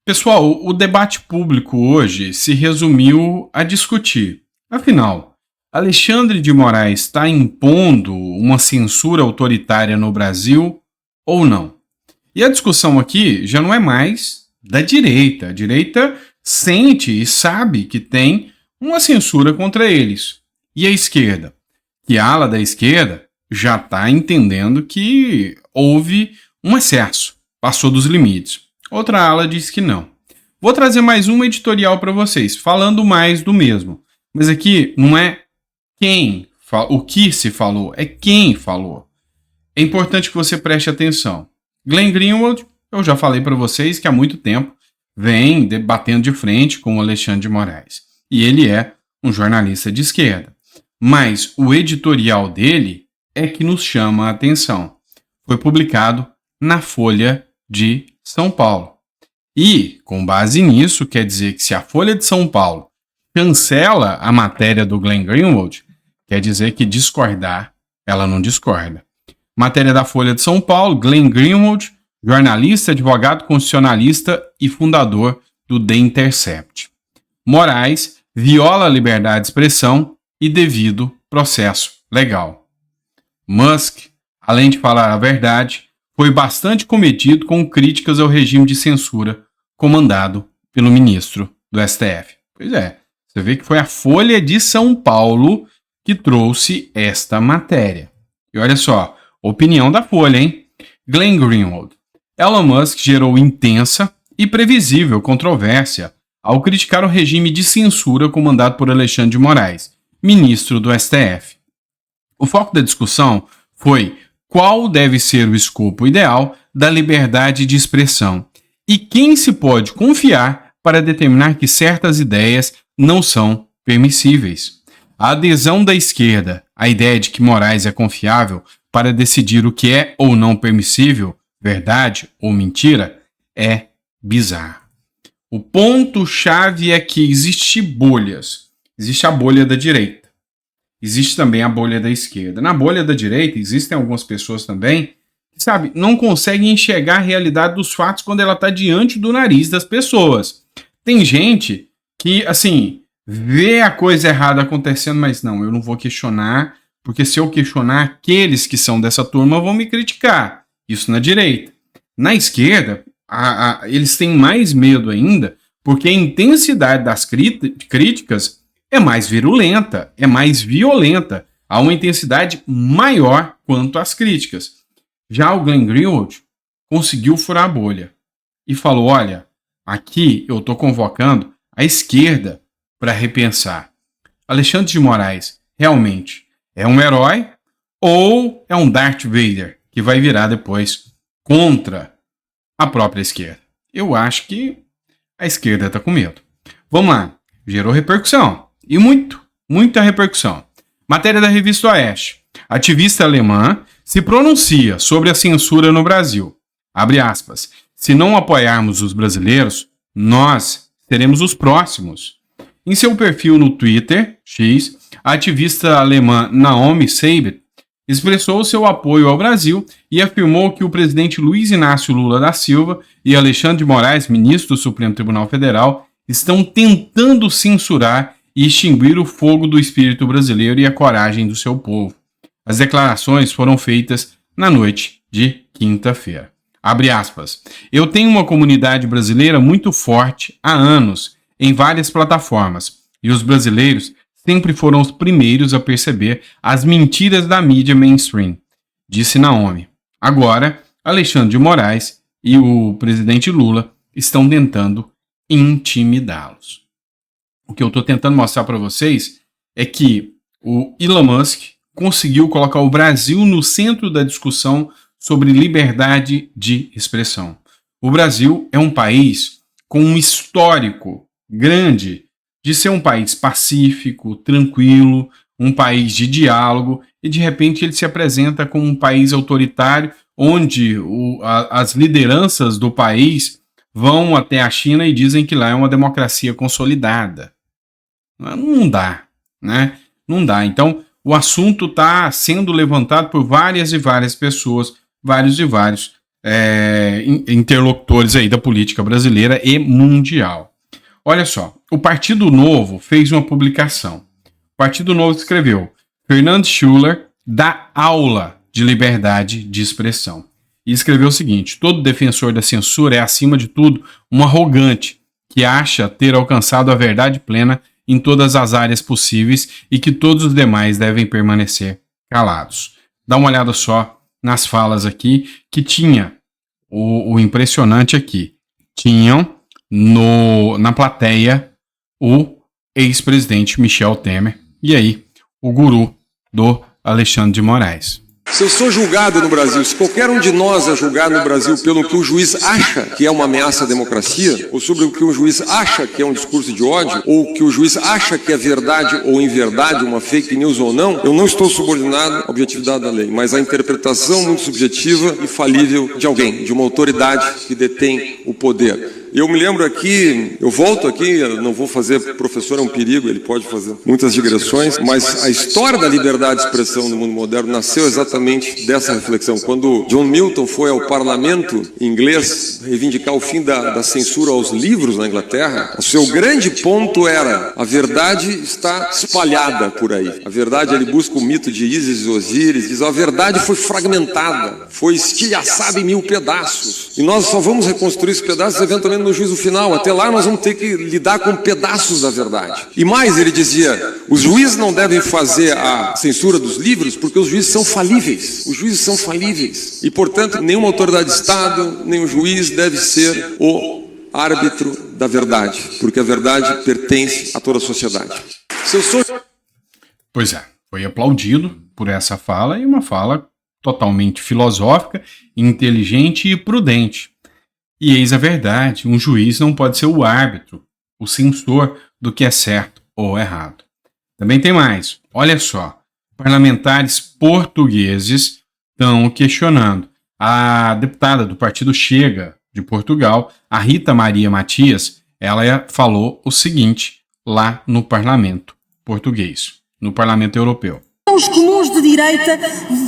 Pessoal, o debate público hoje se resumiu a discutir. Afinal, Alexandre de Moraes está impondo uma censura autoritária no Brasil ou não? E a discussão aqui já não é mais da direita. A direita sente e sabe que tem uma censura contra eles. E a esquerda? Que a ala da esquerda já está entendendo que houve um excesso, passou dos limites. Outra ala diz que não. Vou trazer mais um editorial para vocês, falando mais do mesmo. Mas aqui não é o que se falou, é quem falou. É importante que você preste atenção. Glenn Greenwald, eu já falei para vocês que há muito tempo vem debatendo de frente com o Alexandre de Moraes. E ele é um jornalista de esquerda. Mas o editorial dele é que nos chama a atenção. Foi publicado na Folha de São Paulo. E, com base nisso, quer dizer que se a Folha de São Paulo cancela a matéria do Glenn Greenwald, quer dizer que discordar, ela não discorda. Matéria da Folha de São Paulo, Glenn Greenwald, jornalista, advogado constitucionalista e fundador do The Intercept. Moraes viola a liberdade de expressão e devido processo legal. Musk, além de falar a verdade, foi bastante cometido com críticas ao regime de censura comandado pelo ministro do STF. Pois é, você vê que foi a Folha de São Paulo que trouxe esta matéria. E olha só, opinião da Folha, hein? Glenn Greenwald. Elon Musk gerou intensa e previsível controvérsia ao criticar o regime de censura comandado por Alexandre de Moraes, ministro do STF. O foco da discussão foi qual deve ser o escopo ideal da liberdade de expressão e quem se pode confiar para determinar que certas ideias não são permissíveis. A adesão da esquerda à ideia de que Moraes é confiável para decidir o que é ou não permissível, verdade ou mentira, é bizarra. O ponto-chave é que existe bolhas. Existe a bolha da direita. Existe também a bolha da esquerda. Na bolha da direita, existem algumas pessoas também que, não conseguem enxergar a realidade dos fatos quando ela está diante do nariz das pessoas. Tem gente que, vê a coisa errada acontecendo, mas não, eu não vou questionar, porque se eu questionar, aqueles que são dessa turma vão me criticar. Isso na direita. Na esquerda, eles têm mais medo ainda, porque a intensidade das críticas é mais virulenta, é mais violenta. Há uma intensidade maior quanto às críticas. Já o Glenn Greenwald conseguiu furar a bolha e falou, olha, aqui eu estou convocando a esquerda para repensar. Alexandre de Moraes realmente é um herói ou é um Darth Vader que vai virar depois contra a própria esquerda? Eu acho que a esquerda está com medo. Vamos lá, gerou repercussão. E muita repercussão. Matéria da revista Oeste. Ativista alemã se pronuncia sobre a censura no Brasil. Abre aspas. Se não apoiarmos os brasileiros, nós seremos os próximos. Em seu perfil no Twitter, X, a ativista alemã Naomi Seibert expressou seu apoio ao Brasil e afirmou que o presidente Luiz Inácio Lula da Silva e Alexandre de Moraes, ministro do Supremo Tribunal Federal, estão tentando censurar e extinguir o fogo do espírito brasileiro e a coragem do seu povo. As declarações foram feitas na noite de quinta-feira. Abre aspas. Eu tenho uma comunidade brasileira muito forte há anos, em várias plataformas, e os brasileiros sempre foram os primeiros a perceber as mentiras da mídia mainstream, disse Naomi. Agora, Alexandre de Moraes e o presidente Lula estão tentando intimidá-los. O que eu estou tentando mostrar para vocês é que o Elon Musk conseguiu colocar o Brasil no centro da discussão sobre liberdade de expressão. O Brasil é um país com um histórico grande de ser um país pacífico, tranquilo, um país de diálogo, e de repente ele se apresenta como um país autoritário, onde as lideranças do país vão até a China e dizem que lá é uma democracia consolidada. Não dá, né? Não dá. Então, o assunto está sendo levantado por várias e várias pessoas, vários interlocutores aí da política brasileira e mundial. Olha só, o Partido Novo fez uma publicação. O Partido Novo escreveu: Fernando Schuller dá aula de liberdade de expressão. E escreveu o seguinte: todo defensor da censura é, acima de tudo, um arrogante que acha ter alcançado a verdade plena em todas as áreas possíveis e que todos os demais devem permanecer calados. Dá uma olhada só nas falas aqui, que tinha o impressionante aqui. Tinham na plateia o ex-presidente Michel Temer e aí o guru do Alexandre de Moraes. Se eu sou julgado no Brasil, se qualquer um de nós é julgado no Brasil pelo que o juiz acha que é uma ameaça à democracia, ou sobre o que o juiz acha que é um discurso de ódio, ou que o juiz acha que é verdade ou inverdade, uma fake news ou não, eu não estou subordinado à objetividade da lei, mas à interpretação muito subjetiva e falível de alguém, de uma autoridade que detém o poder. Eu me lembro aqui, eu volto aqui, eu não vou fazer, professor é um perigo, ele pode fazer muitas digressões, mas a história da liberdade de expressão no mundo moderno nasceu exatamente dessa reflexão. Quando John Milton foi ao parlamento inglês reivindicar o fim da censura aos livros na Inglaterra, o seu grande ponto era: a verdade está espalhada por aí. A verdade, ele busca o mito de Ísis e Osíris, diz: a verdade foi fragmentada, foi estilhaçada em 1000 pedaços, e nós só vamos reconstruir esses pedaços eventualmente no juízo final. Até lá nós vamos ter que lidar com pedaços da verdade. E mais, ele dizia: os juízes não devem fazer a censura dos livros porque os juízes são falíveis. Os juízes são falíveis. E, portanto, nenhuma autoridade de Estado, nenhum juiz deve ser o árbitro da verdade, porque a verdade pertence a toda a sociedade. Se eu sou... Pois é, foi aplaudido por essa fala, e uma fala totalmente filosófica, inteligente e prudente. E eis a verdade: um juiz não pode ser o árbitro, o censor do que é certo ou errado. Também tem mais. Olha só, parlamentares portugueses estão questionando. A deputada do Partido Chega de Portugal, a Rita Maria Matias, ela falou o seguinte lá no parlamento português, no parlamento europeu. Os comuns de direita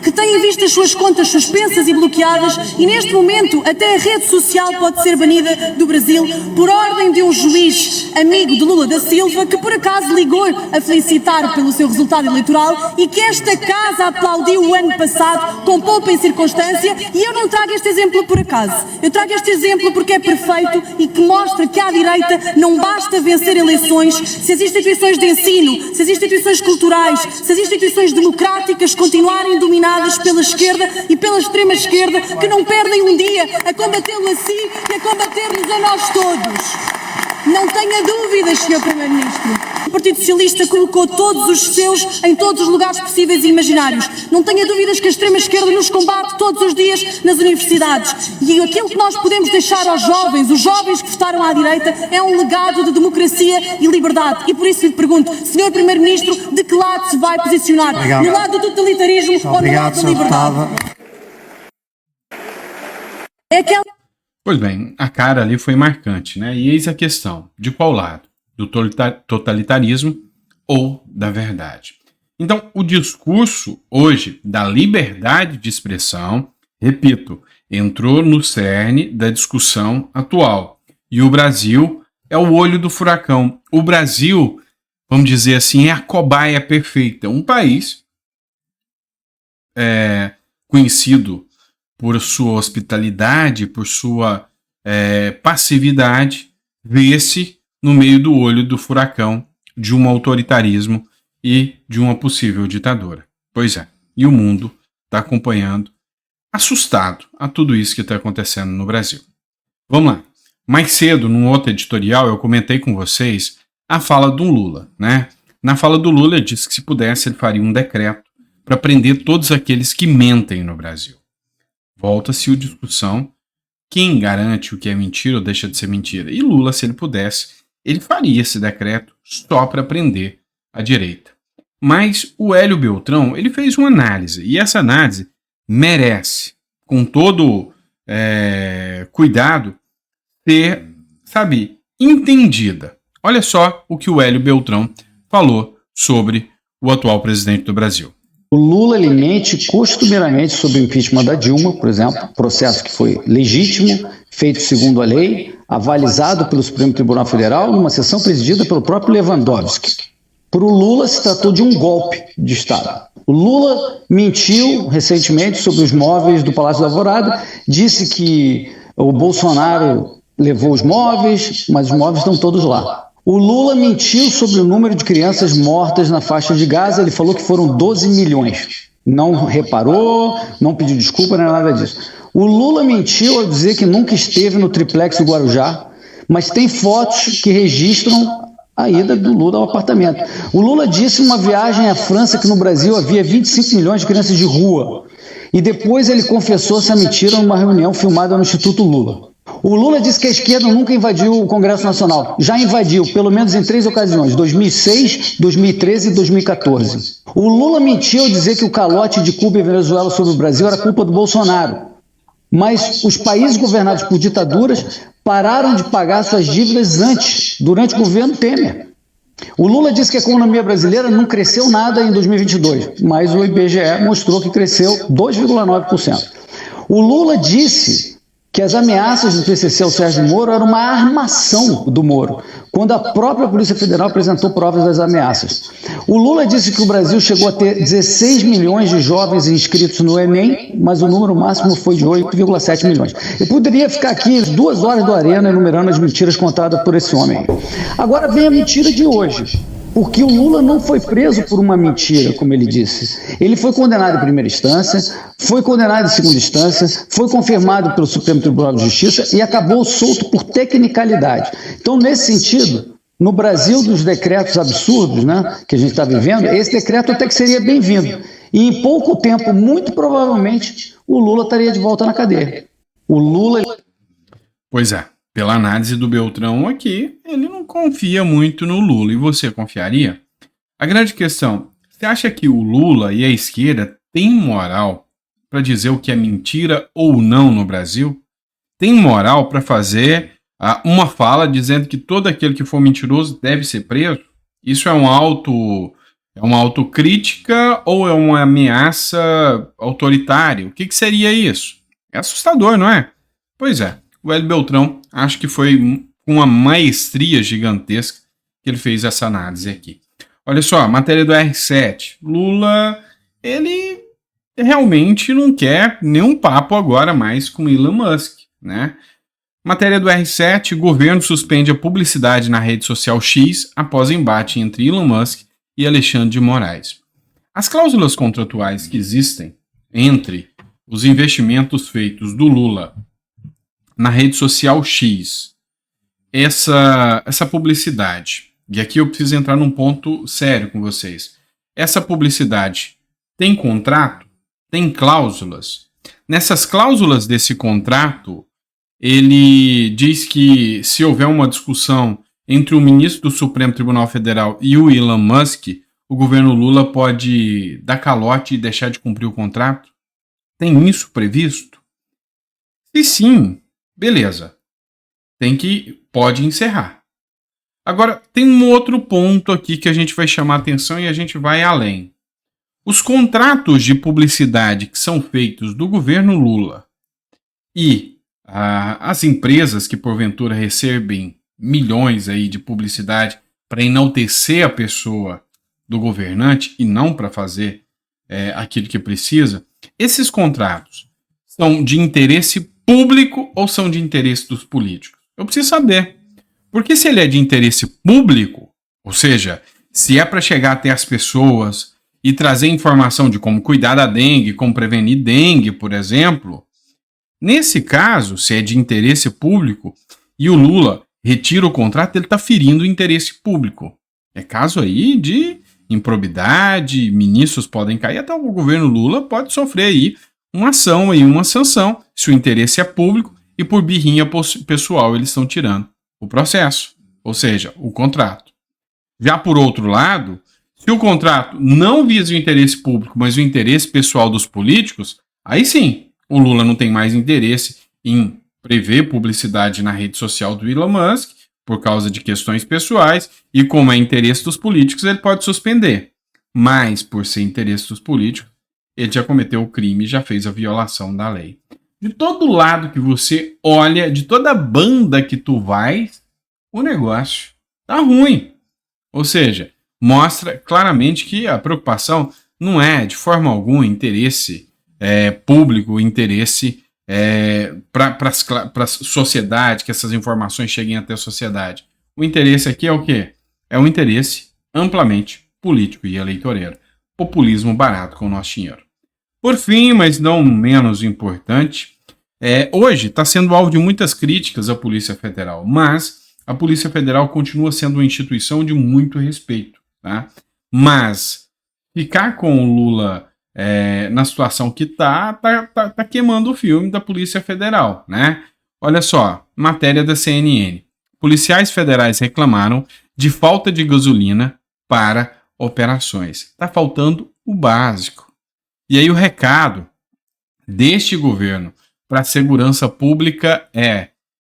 que têm visto as suas contas suspensas e bloqueadas, e neste momento até a rede social pode ser banida do Brasil por ordem de um juiz amigo de Lula da Silva, que por acaso ligou a felicitar pelo seu resultado eleitoral e que esta casa aplaudiu o ano passado com poupa em circunstância. E eu não trago este exemplo por acaso, eu trago este exemplo porque é perfeito e que mostra que à direita não basta vencer eleições se as instituições de ensino, se as instituições culturais, se as instituições democráticas continuarem dominadas pela esquerda e pela extrema-esquerda, que não perdem um dia a combatê-lo a si e a combater-nos a nós todos. Não tenha dúvidas, Sr. Primeiro-Ministro. O Partido Socialista colocou todos os seus em todos os lugares possíveis e imaginários. Não tenha dúvidas que a extrema-esquerda nos combate todos os dias nas universidades. E aquilo que nós podemos deixar aos jovens, os jovens que votaram à direita, é um legado de democracia e liberdade. E por isso lhe pergunto, Sr. Primeiro-Ministro, de que lado se vai posicionar? Obrigado. No lado do totalitarismo ou no lado da liberdade? É aquela... Pois bem, a cara ali foi marcante, né? E eis a questão: de qual lado? Do totalitarismo ou da verdade? Então, o discurso hoje da liberdade de expressão, repito, entrou no cerne da discussão atual. E o Brasil é o olho do furacão. O Brasil, vamos dizer assim, é a cobaia perfeita. Um país conhecido por sua hospitalidade, por sua passividade, vê-se no meio do olho do furacão de um autoritarismo e de uma possível ditadura. Pois é, e o mundo está acompanhando, assustado a tudo isso que está acontecendo no Brasil. Vamos lá. Mais cedo, num outro editorial, eu comentei com vocês a fala do Lula, né? Na fala do Lula, ele disse que se pudesse, ele faria um decreto para prender todos aqueles que mentem no Brasil. Volta-se a discussão: quem garante o que é mentira ou deixa de ser mentira? E Lula, se ele pudesse, ele faria esse decreto só para prender a direita. Mas o Hélio Beltrão, ele fez uma análise, e essa análise merece, com todo cuidado, ser, entendida. Olha só o que o Hélio Beltrão falou sobre o atual presidente do Brasil. O Lula ele mente costumeiramente sobre o impeachment da Dilma, por exemplo, processo que foi legítimo, feito segundo a lei, avalizado pelo Supremo Tribunal Federal, numa sessão presidida pelo próprio Lewandowski. Para o Lula se tratou de um golpe de Estado. O Lula mentiu recentemente sobre os móveis do Palácio da Alvorada, disse que o Bolsonaro levou os móveis, mas os móveis estão todos lá. O Lula mentiu sobre o número de crianças mortas na faixa de Gaza, ele falou que foram 12 milhões. Não reparou, não pediu desculpa, nem nada disso. O Lula mentiu ao dizer que nunca esteve no triplex do Guarujá, mas tem fotos que registram a ida do Lula ao apartamento. O Lula disse numa viagem à França que no Brasil havia 25 milhões de crianças de rua. E depois ele confessou essa mentira numa reunião filmada no Instituto Lula. O Lula disse que a esquerda nunca invadiu o Congresso Nacional. Já invadiu, pelo menos em 3 ocasiões, 2006, 2013 e 2014. O Lula mentiu ao dizer que o calote de Cuba e Venezuela sobre o Brasil era culpa do Bolsonaro. Mas os países governados por ditaduras pararam de pagar suas dívidas antes, durante o governo Temer. O Lula disse que a economia brasileira não cresceu nada em 2022, mas o IBGE mostrou que cresceu 2,9%. O Lula disse que as ameaças do PCC ao Sérgio Moro eram uma armação do Moro, quando a própria Polícia Federal apresentou provas das ameaças. O Lula disse que o Brasil chegou a ter 16 milhões de jovens inscritos no Enem, mas o número máximo foi de 8,7 milhões. Eu poderia ficar aqui 2 horas do Arena enumerando as mentiras contadas por esse homem. Agora vem a mentira de hoje. Porque o Lula não foi preso por uma mentira, como ele disse. Ele foi condenado em primeira instância, foi condenado em segunda instância, foi confirmado pelo Supremo Tribunal de Justiça e acabou solto por tecnicalidade. Então, nesse sentido, no Brasil dos decretos absurdos, né, que a gente está vivendo, esse decreto até que seria bem-vindo. E em pouco tempo, muito provavelmente, o Lula estaria de volta na cadeia. O Lula... Pois é. Pela análise do Beltrão aqui, ele não confia muito no Lula. E você confiaria? A grande questão, você acha que o Lula e a esquerda têm moral para dizer o que é mentira ou não no Brasil? Tem moral para fazer uma fala dizendo que todo aquele que for mentiroso deve ser preso? Isso é uma autocrítica ou é uma ameaça autoritária? O que seria isso? É assustador, não é? Pois é. O Hélio Beltrão, acho que foi com uma maestria gigantesca que ele fez essa análise aqui. Olha só, matéria do R7. Lula, ele realmente não quer nenhum papo agora mais com Elon Musk, né? Matéria do R7, governo suspende a publicidade na rede social X após embate entre Elon Musk e Alexandre de Moraes. As cláusulas contratuais que existem entre os investimentos feitos do Lula na rede social X, essa publicidade, e aqui eu preciso entrar num ponto sério com vocês, essa publicidade tem contrato? Tem cláusulas? Nessas cláusulas desse contrato, ele diz que se houver uma discussão entre o ministro do Supremo Tribunal Federal e o Elon Musk, o governo Lula pode dar calote e deixar de cumprir o contrato? Tem isso previsto? Se sim, beleza, pode encerrar. Agora, tem um outro ponto aqui que a gente vai chamar a atenção e a gente vai além. Os contratos de publicidade que são feitos do governo Lula e as empresas que porventura recebem milhões aí de publicidade para enaltecer a pessoa do governante e não para fazer aquilo que precisa, esses contratos são de interesse público ou são de interesse dos políticos? Eu preciso saber. Porque se ele é de interesse público, ou seja, se é para chegar até as pessoas e trazer informação de como cuidar da dengue, como prevenir dengue, por exemplo, nesse caso, se é de interesse público e o Lula retira o contrato, ele está ferindo o interesse público. É caso aí de improbidade, ministros podem cair, até o governo Lula pode sofrer aí uma ação e uma sanção, se o interesse é público e por birrinha pessoal eles estão tirando o processo, ou seja, o contrato. Já por outro lado, se o contrato não visa o interesse público, mas o interesse pessoal dos políticos, aí sim, o Lula não tem mais interesse em prever publicidade na rede social do Elon Musk por causa de questões pessoais e como é interesse dos políticos, ele pode suspender. mas por ser interesse dos políticos, ele já cometeu o crime e já fez a violação da lei. De todo lado que você olha, de toda banda que tu vai, o negócio tá ruim. Ou seja, mostra claramente que a preocupação não é de forma alguma interesse público, interesse para a sociedade, que essas informações cheguem até a sociedade. O interesse aqui é o quê? É um interesse amplamente político e eleitoreiro. Populismo barato com o nosso dinheiro. Por fim, mas não menos importante, hoje está sendo alvo de muitas críticas à Polícia Federal, mas a Polícia Federal continua sendo uma instituição de muito respeito. Tá? Mas ficar com o Lula na situação que tá queimando o filme da Polícia Federal. Né? Olha só, matéria da CNN. Policiais federais reclamaram de falta de gasolina para operações. Está faltando o básico. E aí o recado deste governo para a segurança pública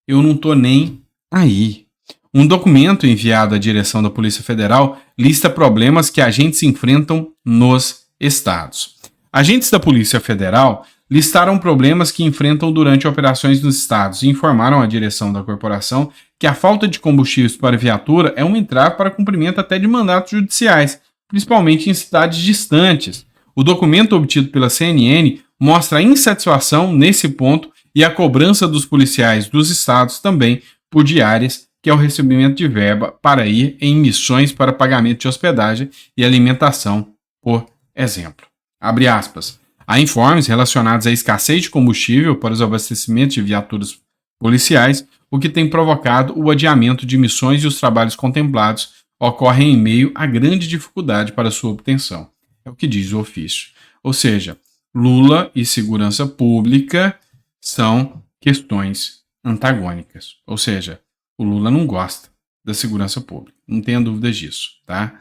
eu não estou nem aí. Um documento enviado à direção da Polícia Federal lista problemas que agentes enfrentam nos estados. Agentes da Polícia Federal listaram problemas que enfrentam durante operações nos estados e informaram à direção da corporação que a falta de combustíveis para viatura é um entrave para cumprimento até de mandatos judiciais, principalmente em cidades distantes. O documento obtido pela CNN mostra a insatisfação nesse ponto e a cobrança dos policiais dos estados também por diárias, que é o recebimento de verba para ir em missões para pagamento de hospedagem e alimentação, por exemplo. Abre aspas. Há informes relacionados à escassez de combustível para os abastecimentos de viaturas policiais, o que tem provocado o adiamento de missões e os trabalhos contemplados ocorrem em meio a grande dificuldade para sua obtenção. É o que diz o ofício. Ou seja, Lula e segurança pública são questões antagônicas. Ou seja, o Lula não gosta da segurança pública. Não tenha dúvidas disso, tá?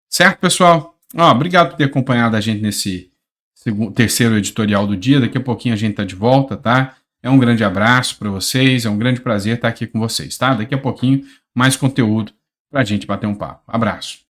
Certo, pessoal? Obrigado por ter acompanhado a gente nesse terceiro editorial do dia. Daqui a pouquinho a gente tá de volta, tá? É um grande abraço para vocês. É um grande prazer estar aqui com vocês, tá? Daqui a pouquinho mais conteúdo pra gente bater um papo. Abraço.